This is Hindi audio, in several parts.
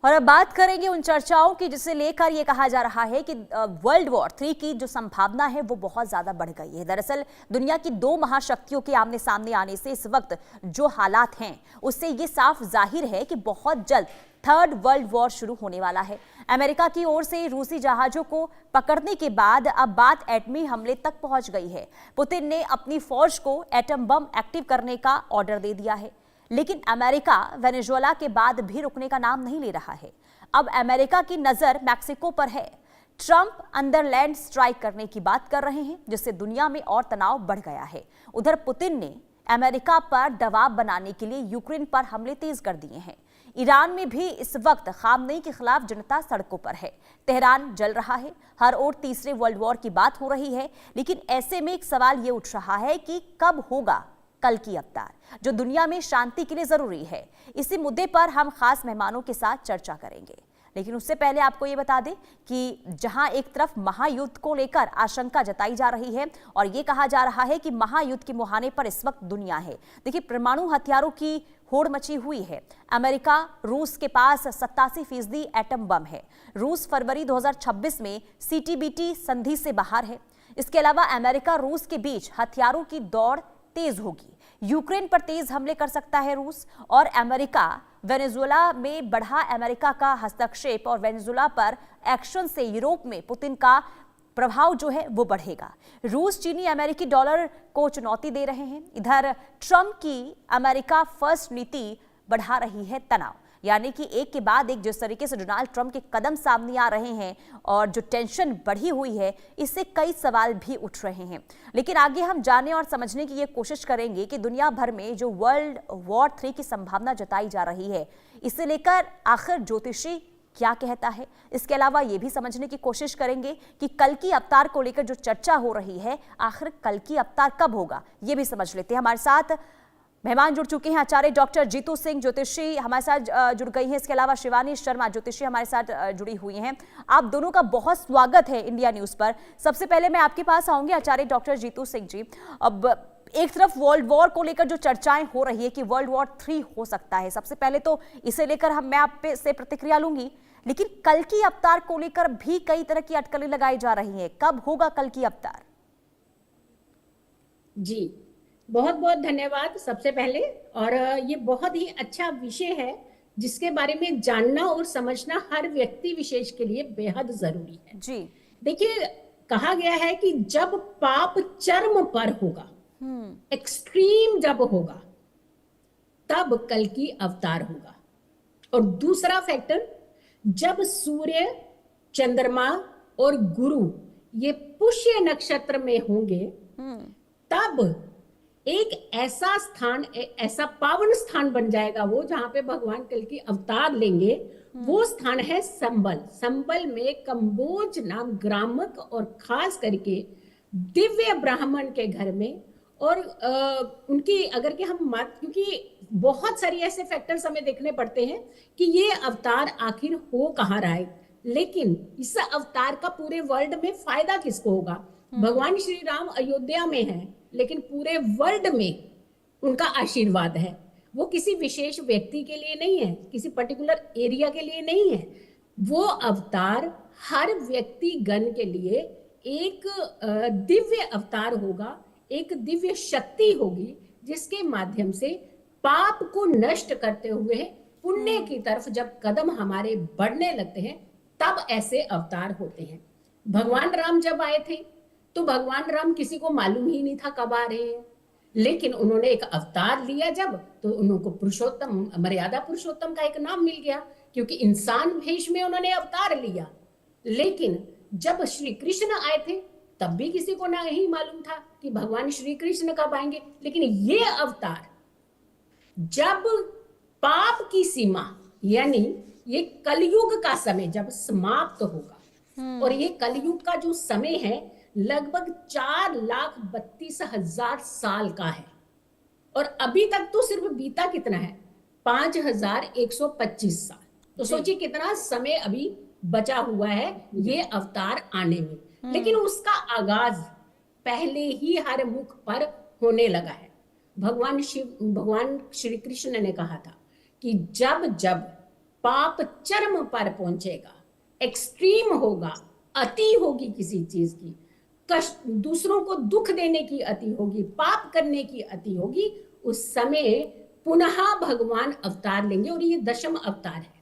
और अब बात करेंगे उन चर्चाओं की जिसे लेकर ये कहा जा रहा है कि वर्ल्ड वॉर 3 की जो संभावना है वो बहुत ज्यादा बढ़ गई है। दरअसल दुनिया की दो महाशक्तियों के आमने सामने आने से इस वक्त जो हालात हैं उससे ये साफ जाहिर है कि बहुत जल्द थर्ड वर्ल्ड वॉर शुरू होने वाला है। अमेरिका की ओर से रूसी जहाजों को पकड़ने के बाद अब बात एटमी हमले तक पहुंच गई है। पुतिन ने अपनी फौज को एटम बम एक्टिव करने का ऑर्डर दे दिया है, लेकिन अमेरिका वेनेजुएला के बाद भी रुकने का नाम नहीं ले रहा है। अब अमेरिका की नजर मैक्सिको पर है। ट्रंप अंडरलैंड स्ट्राइक करने की बात कर रहे हैं, जिससे दुनिया में और तनाव बढ़ गया है। उधर पुतिन ने अमेरिका पर दबाव बनाने के लिए यूक्रेन पर हमले तेज कर दिए हैं। ईरान में भी इस वक्त खामनेई के खिलाफ जनता सड़कों पर है। तेहरान जल रहा है। हर ओर तीसरे वर्ल्ड वॉर की बात हो रही है, लेकिन ऐसे में एक सवाल ये उठ रहा है कि कब होगा कल की अवतार, जो दुनिया में शांति के लिए जरूरी है। इसी मुद्दे पर हम खास मेहमानों के साथ चर्चा करेंगे, लेकिन उससे पहले आपको ये बता दें कि जहां एक तरफ महायुद्ध को लेकर आशंका जताई जा रही है और ये कहा जा रहा है कि महायुद्ध के मुहाने पर इस वक्त दुनिया है। देखिए, परमाणु हथियारों की होड़ मची हुई है। अमेरिका रूस के पास 87% एटम बम है। रूस फरवरी 2026 में सीटीबीटी संधि से बाहर है। इसके अलावा अमेरिका रूस के बीच हथियारों की दौड़ तेज होगी। यूक्रेन पर तेज हमले कर सकता है रूस, और अमेरिका वेनेजुएला में बढ़ा अमेरिका का हस्तक्षेप और वेनेजुएला पर एक्शन से यूरोप में पुतिन का प्रभाव जो है वो बढ़ेगा। रूस चीनी अमेरिकी डॉलर को चुनौती दे रहे हैं। इधर ट्रंप की अमेरिका फर्स्ट नीति बढ़ा रही है तनाव, यानी कि एक के बाद एक जिस तरीके से डोनाल्ड ट्रंप के कदम सामने आ रहे हैं और जो टेंशन बढ़ी हुई है, इससे कई सवाल भी उठ रहे हैं। लेकिन आगे हम जानने और समझने की ये कोशिश करेंगे कि दुनिया भर में जो वर्ल्ड वॉर 3 की संभावना जताई जा रही है, इसे लेकर आखिर ज्योतिषी क्या कहता है। इसके अलावा ये भी समझने की कोशिश करेंगे कि कल की अवतार को लेकर जो चर्चा हो रही है, आखिर कल की अवतार कब होगा, ये भी समझ लेते हैं। हमारे साथ मेहमान जुड़ चुके हैं। आचार्य डॉक्टर जीतू सिंह ज्योतिषी हमारे साथ जुड़ गई हैं। इसके अलावा शिवानी शर्मा ज्योतिषी हमारे साथ जुड़ी हुई हैं। आप दोनों का बहुत स्वागत है इंडिया न्यूज पर। सबसे पहले मैं आपके पास आऊंगी आचार्य डॉक्टर जीतू सिंह जी। अब एक तरफ वर्ल्ड वॉर को लेकर जो चर्चाएं हो रही है कि वर्ल्ड वॉर 3 हो सकता है, सबसे पहले तो इसे लेकर मैं आप से प्रतिक्रिया लूंगी, लेकिन कल की अवतार को लेकर भी कई तरह की अटकलें लगाई जा रही है। कब होगा कल की अवतार? जी, बहुत बहुत धन्यवाद सबसे पहले। और ये बहुत ही अच्छा विषय है जिसके बारे में जानना और समझना हर व्यक्ति विशेष के लिए बेहद जरूरी है। जी देखिए, कहा गया है कि जब पाप चरम पर होगा, एक्सट्रीम जब होगा, तब कल की अवतार होगा। और दूसरा फैक्टर, जब सूर्य, चंद्रमा और गुरु ये पुष्य नक्षत्र में होंगे, तब एक ऐसा स्थान, ऐसा पावन स्थान बन जाएगा वो, जहां पे भगवान कल की अवतार लेंगे। वो स्थान है संबल। संबल में कंबोज नाम ग्रामक और खास करके दिव्य ब्राह्मण के घर में, और उनकी अगर कि हम क्योंकि बहुत सारी ऐसे फैक्टर्स हमें देखने पड़ते हैं कि ये अवतार आखिर हो कहाँ रहा है, लेकिन इस अवतार का पूरे वर्ल्ड में फायदा किसको होगा? भगवान श्री राम अयोध्या में हैं, लेकिन पूरे वर्ल्ड में उनका आशीर्वाद है। वो किसी विशेष व्यक्ति के लिए नहीं है, किसी पर्टिकुलर एरिया के लिए नहीं है। वो अवतार हर व्यक्ति गण के लिए एक दिव्य अवतार होगा, एक दिव्य शक्ति होगी, जिसके माध्यम से पाप को नष्ट करते हुए पुण्य की तरफ जब कदम हमारे बढ़ने लगते हैं, तब ऐसे अवतार होते हैं। भगवान राम जब आए थे तो भगवान राम किसी को मालूम ही नहीं था कब आ रहे हैं, लेकिन उन्होंने एक अवतार लिया जब, तो उनको पुरुषोत्तम, मर्यादा पुरुषोत्तम का एक नाम मिल गया, क्योंकि इंसान भेष में उन्होंने अवतार लिया। लेकिन जब श्री कृष्ण आए थे तब भी किसी को नहीं मालूम था कि भगवान श्री कृष्ण कब आएंगे। लेकिन ये अवतार जब पाप की सीमा, यानी ये कलयुग का समय जब समाप्त होगा, और ये कलयुग का जो समय है लगभग 4,32,000 साल का है, और अभी तक तो सिर्फ बीता कितना है? 5,125 साल। तो सोचिए कितना समय अभी बचा हुआ है ये अवतार आने में। लेकिन उसका आगाज पहले ही हर मुख पर होने लगा है। भगवान श्री कृष्ण ने कहा था कि जब जब पाप चरम पर पहुंचेगा, एक्सट्रीम होगा, अति होगी किसी चीज की, कष्ट, दूसरों को दुख देने की अति होगी, पाप करने की अति होगी, उस समय पुनः भगवान अवतार लेंगे। और ये दशम अवतार है,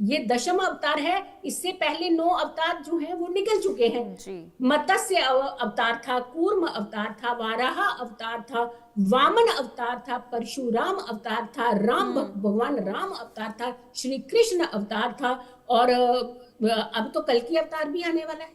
ये दशम अवतार है। इससे पहले 9 अवतार जो है वो निकल चुके हैं जी। मत्स्य अवतार था, कूर्म अवतार था, वाराह अवतार था, वामन अवतार था, परशुराम अवतार था, भगवान राम अवतार था, श्री कृष्ण अवतार था, और अब तो कल की अवतार भी आने वाला है।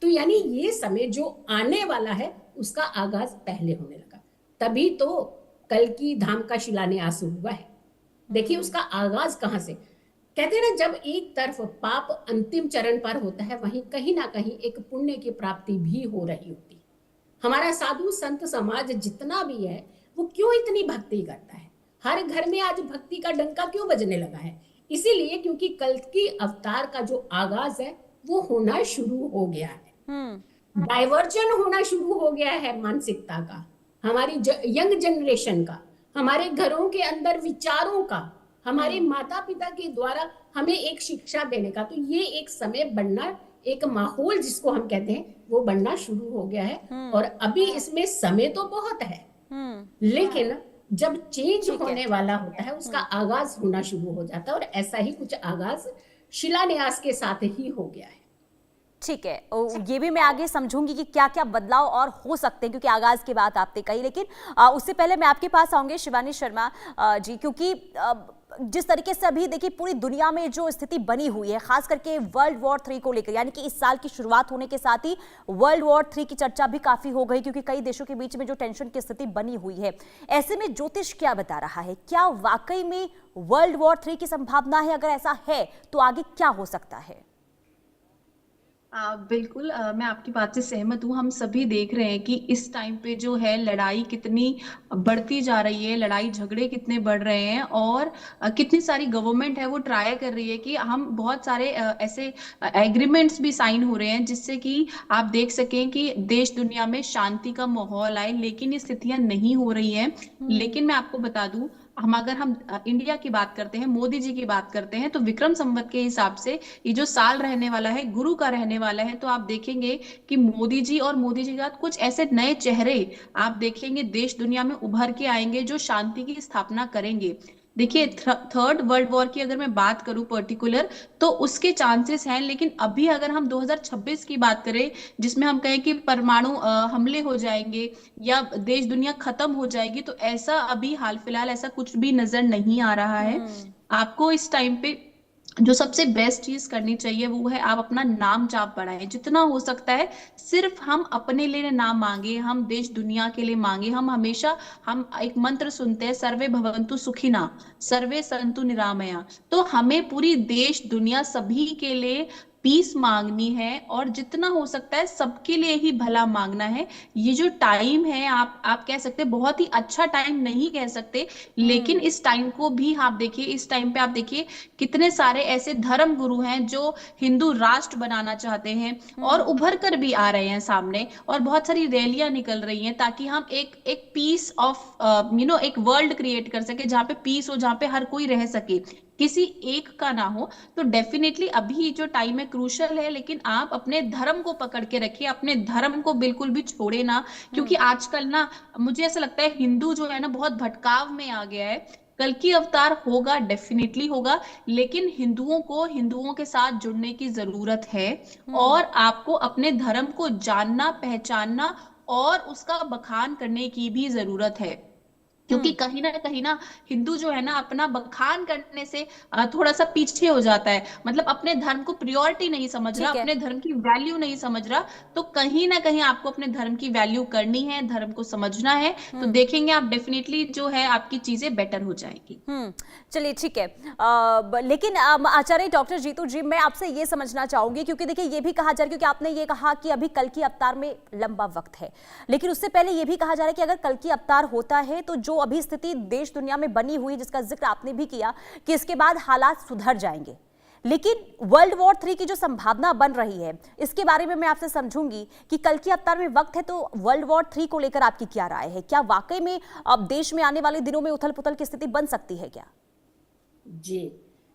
तो यानी ये समय जो आने वाला है उसका आगाज पहले होने लगा, तभी तो कल की धाम का शिलान्यास हुआ है। देखिए उसका आगाज कहां से, कहते हैं ना, जब एक तरफ पाप अंतिम चरण पर होता है, वहीं कहीं ना कहीं एक पुण्य की प्राप्ति भी हो रही होती है। हमारा साधु संत समाज जितना भी है वो क्यों इतनी भक्ति करता है, हर घर में आज भक्ति का डंका क्यों बजने लगा है? इसीलिए क्योंकि कल की अवतार का जो आगाज है वो होना शुरू हो गया है, डाइवर्जन होना शुरू हो गया है मानसिकता का, हमारी यंग जनरेशन का, हमारे घरों के अंदर विचारों का, हमारे माता पिता के द्वारा हमें एक शिक्षा देने का। तो ये एक समय बनना, एक माहौल जिसको हम कहते हैं, वो बनना शुरू हो गया है। और अभी इसमें समय तो बहुत है, लेकिन जब चेंज होने वाला होता है उसका आगाज होना शुरू हो जाता है, और ऐसा ही कुछ आगाज शिलान्यास के साथ ही हो गया है। ठीक है, ये भी मैं आगे समझूंगी कि क्या क्या बदलाव और हो सकते हैं, क्योंकि आगाज की बात आपने कही। लेकिन उससे पहले मैं आपके पास आऊंगी शिवानी शर्मा जी, क्योंकि जिस तरीके से अभी देखिए पूरी दुनिया में जो स्थिति बनी हुई है, खास करके वर्ल्ड वॉर 3 को लेकर, यानी कि इस साल की शुरुआत होने के साथ ही वर्ल्ड वॉर 3 की चर्चा भी काफी हो गई, क्योंकि कई देशों के बीच में जो टेंशन की स्थिति बनी हुई है। ऐसे में ज्योतिष क्या बता रहा है, क्या वाकई में वर्ल्ड वॉर 3 की संभावना है? अगर ऐसा है तो आगे क्या हो सकता है? बिल्कुल, मैं आपकी बात से सहमत हूँ। हम सभी देख रहे हैं कि इस टाइम पे जो है लड़ाई कितनी बढ़ती जा रही है, लड़ाई झगड़े कितने बढ़ रहे हैं, और कितनी सारी गवर्नमेंट है वो ट्राई कर रही है कि हम बहुत सारे ऐसे एग्रीमेंट्स भी साइन हो रहे हैं जिससे कि आप देख सकें कि देश दुनिया में शांति का माहौल आए, लेकिन ये स्थितियां नहीं हो रही हैं। लेकिन मैं आपको बता दूं, अगर हम इंडिया की बात करते हैं, मोदी जी की बात करते हैं, तो विक्रम संवत के हिसाब से ये जो साल रहने वाला है गुरु का रहने वाला है। तो आप देखेंगे कि मोदी जी और मोदी जी के साथ कुछ ऐसे नए चेहरे आप देखेंगे देश दुनिया में उभर के आएंगे जो शांति की स्थापना करेंगे। देखिए, थर्ड वर्ल्ड वॉर की अगर मैं बात करूं पर्टिकुलर, तो उसके चांसेस हैं। लेकिन अभी अगर हम 2026 की बात करें, जिसमें हम कहें कि परमाणु हमले हो जाएंगे या देश दुनिया खत्म हो जाएगी, तो ऐसा अभी हाल फिलहाल ऐसा कुछ भी नजर नहीं आ रहा है। आपको इस टाइम पे जो सबसे बेस्ट चीज करनी चाहिए वो है आप अपना नाम जाप बढ़ाएं जितना हो सकता है। सिर्फ हम अपने लिए ना मांगे, हम देश दुनिया के लिए मांगे। हम हमेशा हम एक मंत्र सुनते हैं, सर्वे भवन्तु सुखिना सर्वे सन्तु निरामया। तो हमें पूरी देश दुनिया सभी के लिए पीस मांगनी है, और जितना हो सकता है सबके लिए ही भला मांगना है। ये जो टाइम है, आप कह सकते हैं बहुत ही अच्छा टाइम नहीं कह सकते, लेकिन इस टाइम को भी आप देखिए, इस टाइम पे आप देखिए कितने सारे ऐसे धर्म गुरु हैं जो हिंदू राष्ट्र बनाना चाहते हैं और उभर कर भी आ रहे हैं सामने, और बहुत सारी रैलियां निकल रही हैं ताकि हम एक पीस ऑफ एक वर्ल्ड क्रिएट कर सके, जहाँ पे पीस हो, जहाँ पे हर कोई रह सके, किसी एक का ना हो। तो डेफिनेटली अभी जो टाइम है क्रूशल है, लेकिन आप अपने धर्म को पकड़ के रखिए, अपने धर्म को बिल्कुल भी छोड़े ना, क्योंकि आजकल ना मुझे ऐसा लगता है हिंदू जो है ना बहुत भटकाव में आ गया है। कल की अवतार होगा, डेफिनेटली होगा, लेकिन हिंदुओं को हिंदुओं के साथ जुड़ने की जरूरत है, और आपको अपने धर्म को जानना, पहचानना और उसका बखान करने की भी जरूरत है। क्योंकि कहीं ना हिंदू जो है ना अपना बखान करने से थोड़ा सा पीछे हो जाता है, मतलब अपने धर्म को प्रायोरिटी नहीं समझ रहा, अपने धर्म की वैल्यू नहीं समझ रहा। तो कहीं ना कहीं आपको अपने धर्म की वैल्यू करनी है, धर्म को समझना है, तो देखेंगे आप डेफिनेटली जो है आपकी चीजें बेटर हो जाएगी। चलिए ठीक है, लेकिन आचार्य डॉक्टर जीतू जी, मैं आपसे ये समझना चाहूंगी, क्योंकि देखिए ये भी कहा जा रहा है, क्योंकि आपने ये कहा कि अभी कल की अवतार में लंबा वक्त है, लेकिन उससे पहले ये भी कहा जा रहा है कि अगर कल की अवतार होता है तो जो अभी स्थिति देश दुनिया में बनी हुई, जिसका जिक्र आपने भी किया कि इसके बाद हालात सुधर जाएंगे, लेकिन वर्ल्ड वॉर 3 की जो संभावना बन रही है, इसके बारे में मैं आपसे समझूंगी कि कल की अवतार में वक्त है, तो वर्ल्ड वॉर 3 को लेकर आपकी क्या राय है? क्या वाकई में अब देश में आने वाले दिनों में उथल पुथल की स्थिति बन सकती है क्या? जी,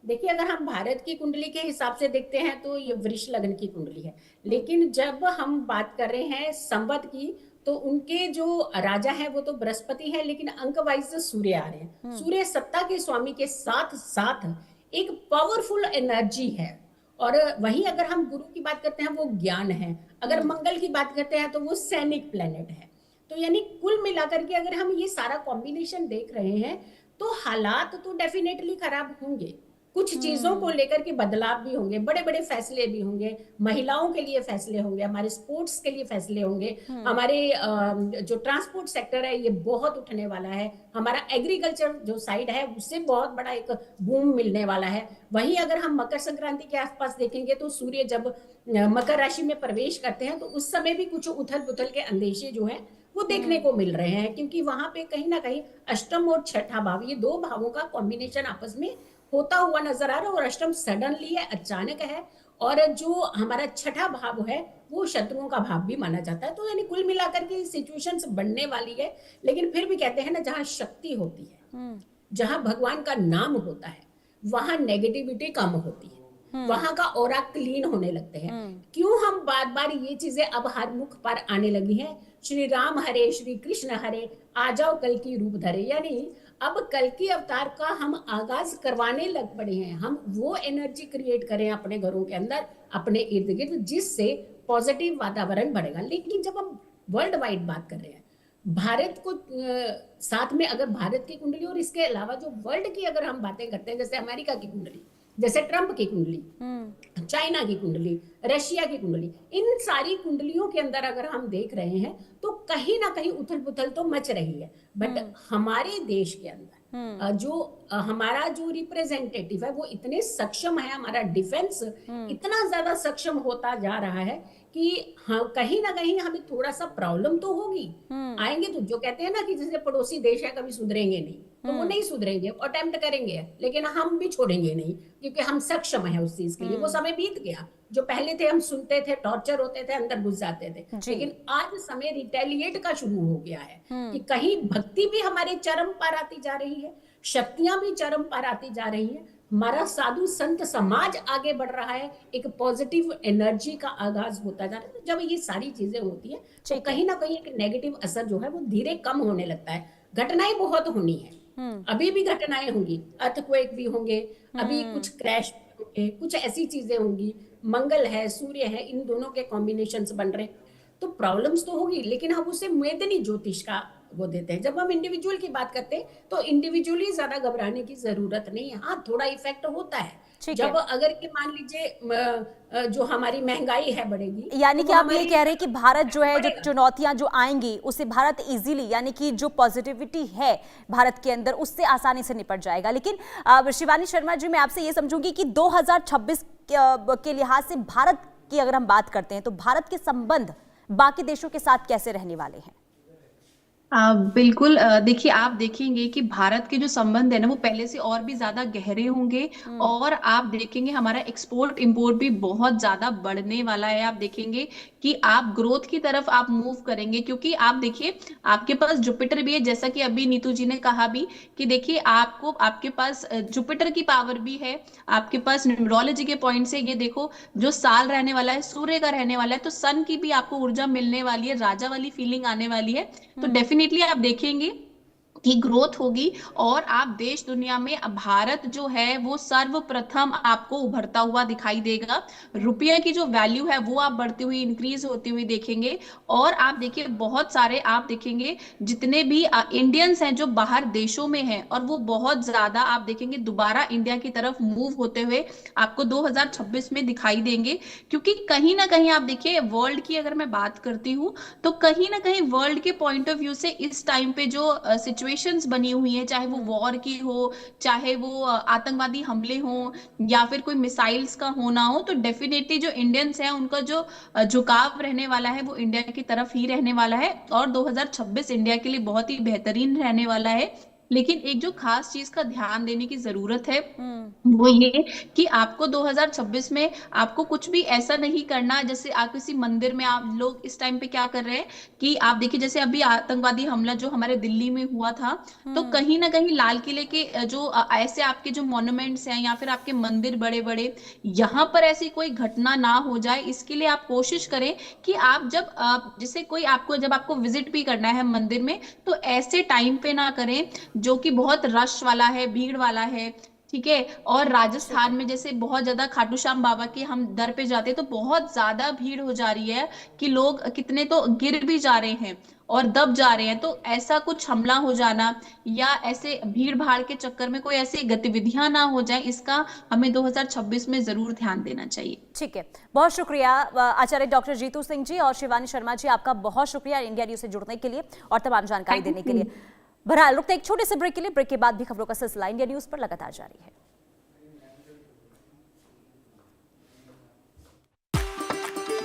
देखिए, अगर हम भारत की कुंडली के हिसाब से देखते हैं तो ये वृष लग्न की कुंडली है। लेकिन जब हम बात कर रहे हैं संवत की, तो उनके जो राजा है वो तो बृहस्पति है, लेकिन अंक वाइज सूर्य आ रहे हैं। सूर्य सत्ता के स्वामी के साथ साथ एक पावरफुल एनर्जी है। और वहीं अगर हम गुरु की बात करते हैं वो ज्ञान है, अगर मंगल की बात करते हैं तो वो सैनिक प्लेनेट है। तो यानी कुल मिलाकर के अगर हम ये सारा कॉम्बिनेशन देख रहे हैं तो हालात तो डेफिनेटली खराब होंगे। कुछ चीजों को लेकर के बदलाव भी होंगे, बड़े बड़े फैसले भी होंगे, महिलाओं के लिए फैसले होंगे, हमारे स्पोर्ट्स के लिए फैसले होंगे, हमारे जो ट्रांसपोर्ट सेक्टर है ये बहुत उठने वाला है, हमारा एग्रीकल्चर जो साइड है उससे बहुत बड़ा एक बूम मिलने वाला है। वहीं अगर हम मकर संक्रांति के आसपास देखेंगे तो सूर्य जब मकर राशि में प्रवेश करते हैं तो उस समय भी कुछ उथल पुथल के अंदेशे जो है वो देखने को मिल रहे हैं, क्योंकि वहां पे कहीं ना कहीं अष्टम और छठा भाव, ये दो भावों का कॉम्बिनेशन आपस में होता हुआ नजर आ रहा है। और अष्टम सडनली है, अचानक है, और जो हमारा छठा भाव है वो शत्रुओं का भाव भी माना जाता है। तो यानी कुल मिलाकर के सिचुएशंस बनने वाली है। लेकिन फिर भी कहते हैं ना, जहां शक्ति होती है, जहां भगवान का नाम होता है, वहां नेगेटिविटी कम होती है, वहां का ऑरा क्लीन होने लगते हैं। क्यों हम बार बार ये चीजें अब हर मुख पर आने लगी हैं, श्री राम हरे श्री कृष्ण हरे, आ जाओ कल की रूप धरे। यानी अब कल की अवतार का हम आगाज करवाने लग पड़े हैं। हम वो एनर्जी क्रिएट करें अपने घरों के अंदर, अपने इर्द गिर्द, जिससे पॉजिटिव वातावरण बढ़ेगा। लेकिन जब हम वर्ल्ड वाइड बात कर रहे हैं, भारत को साथ में अगर भारत की कुंडली और इसके अलावा जो वर्ल्ड की अगर हम बातें करते हैं, जैसे अमेरिका की कुंडली, जैसे ट्रंप की कुंडली, चाइना की कुंडली, रशिया की कुंडली, इन सारी कुंडलियों के अंदर अगर हम देख रहे हैं तो कहीं ना कहीं उथल पुथल तो मच रही है। बट हमारे देश के अंदर जो हमारा जो रिप्रेजेंटेटिव है वो इतने सक्षम है, हमारा डिफेंस इतना ज्यादा सक्षम होता जा रहा है कि हाँ, कहीं ना कहीं हमें थोड़ा सा प्रॉब्लम तो होगी। आएंगे तो, जो कहते हैं ना कि जैसे पड़ोसी देश है कभी सुधरेंगे नहीं, तो वो नहीं सुधरेंगे, अटेम्प्ट करेंगे, लेकिन हम भी छोड़ेंगे नहीं, क्योंकि हम सक्षम है उस चीज के लिए। वो समय बीत गया जो पहले थे, हम सुनते थे, टॉर्चर होते थे, अंदर घुस जाते थे। लेकिन आज समय रिटेलिएट का शुरू हो गया है कि कहीं भक्ति भी हमारे चरम पर आती जा रही है, शक्तियां भी चरम पर आती जा रही है, हमारा साधु संत समाज आगे बढ़ रहा है, एक पॉजिटिव एनर्जी का आगाज होता जा रहा है। जब ये सारी चीजें होती है तो कहीं ना कहीं एक नेगेटिव असर जो है वो धीरे कम होने लगता है। घटनाएं बहुत होनी है, अभी भी घटनाएं होंगी, अर्थक्वेक भी होंगे, अभी कुछ क्रैश होंगे, कुछ ऐसी चीजें होंगी। मंगल है, सूर्य है, इन दोनों के कॉम्बिनेशंस बन रहे, तो प्रॉब्लम्स तो होगी, लेकिन हम उसे मेदनी ज्योतिष का वो देते हैं। जब हम इंडिविजुअल की बात करते हैं तो इंडिविजुअली ज्यादा घबराने की जरूरत नहीं है। हाँ, थोड़ा इफेक्ट होता है जब अगर कि मान लीजिए जो हमारी महंगाई है बढ़ेगी, यानी कि आप ये कह रहे हैं कि भारत जो है, जो चुनौतियां जो आएंगी उसे भारत इजीली, यानी कि जो पॉजिटिविटी है भारत के अंदर उससे आसानी से निपट जाएगा। लेकिन शिवानी शर्मा जी, मैं आपसे ये समझूंगी कि 2026 के लिहाज से भारत की अगर हम बात करते हैं तो भारत के संबंध बाकी देशों के साथ कैसे रहने वाले हैं? बिल्कुल, देखिए आप देखेंगे कि भारत के जो संबंध है ना वो पहले से और भी ज्यादा गहरे होंगे, और आप देखेंगे हमारा एक्सपोर्ट इंपोर्ट भी बहुत ज्यादा बढ़ने वाला है। आप देखेंगे कि आप ग्रोथ की तरफ आप मूव करेंगे, क्योंकि आप देखिए आपके पास जुपिटर भी है, जैसा कि अभी नीतू जी ने कहा भी कि देखिए आपको, आपके पास जुपिटर की पावर भी है, आपके पास न्यूमरोलॉजी के पॉइंट से ये देखो जो साल रहने वाला है सूर्य का रहने वाला है, तो सन की भी आपको ऊर्जा मिलने वाली है, राजा वाली फीलिंग आने वाली है। तो डेफिनेटली आप देखेंगे की ग्रोथ होगी, और आप देश दुनिया में भारत जो है वो सर्वप्रथम आपको उभरता हुआ दिखाई देगा। रुपये की जो वैल्यू है वो आप बढ़ती हुई, इंक्रीज होती हुई देखेंगे। और आप देखिए बहुत सारे आप देखेंगे जितने भी इंडियंस हैं जो बाहर देशों में हैं, और वो बहुत ज्यादा आप देखेंगे दोबारा इंडिया की तरफ मूव होते हुए आपको 2026 में दिखाई देंगे। क्योंकि कहीं ना कहीं आप देखिए वर्ल्ड की अगर मैं बात करती हूँ तो कहीं ना कहीं वर्ल्ड के पॉइंट ऑफ व्यू से इस टाइम पे जो सिचुएशंस बनी हुई है, चाहे वो वॉर की हो, चाहे वो आतंकवादी हमले हो, या फिर कोई मिसाइल्स का होना हो, तो डेफिनेटली जो इंडियंस हैं उनका जो झुकाव रहने वाला है वो इंडिया की तरफ ही रहने वाला है। और 2026 इंडिया के लिए बहुत ही बेहतरीन रहने वाला है, लेकिन एक जो खास चीज का ध्यान देने की जरूरत है वो ये कि आपको 2026 में आपको कुछ भी ऐसा नहीं करना जैसे आप किसी मंदिर में, आप लोग इस टाइम पे क्या कर रहे हैं कि आप देखिए जैसे अभी आतंकवादी हमला जो हमारे दिल्ली में हुआ था, तो कहीं ना कहीं लाल किले के जो ऐसे आपके जो मॉन्यूमेंट्स हैं या फिर आपके मंदिर बड़े बड़े, यहाँ पर ऐसी कोई घटना ना हो जाए, इसके लिए आप कोशिश करें कि आप जब जैसे कोई आपको जब आपको विजिट भी करना है मंदिर में, तो ऐसे टाइम पे ना करें जो कि बहुत रश वाला है, भीड़ वाला है, ठीक है। और राजस्थान में जैसे बहुत ज्यादा खाटू श्याम बाबा के हम दर पे जाते हैं तो बहुत ज्यादा भीड़ हो जा रही है कि लोग कितने तो गिर भी जा रहे हैं और दब जा रहे हैं, तो ऐसा कुछ हमला हो जाना या ऐसे भीड़ भाड़ के चक्कर में कोई ऐसी गतिविधियां ना हो जाए, इसका हमें 2026 में जरूर ध्यान देना चाहिए। ठीक है, बहुत शुक्रिया आचार्य डॉक्टर जीतू सिंह जी और शिवानी शर्मा जी, आपका बहुत शुक्रिया इंडिया न्यूज से जुड़ने के लिए और तमाम जानकारी देने के लिए। बहरहाल रुकते एक छोटे से ब्रेक के लिए, ब्रेक के बाद भी खबरों का सिलसिला इंडिया न्यूज पर लगातार जारी है।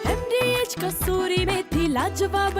MDH कसूरी मेथी लाजवाब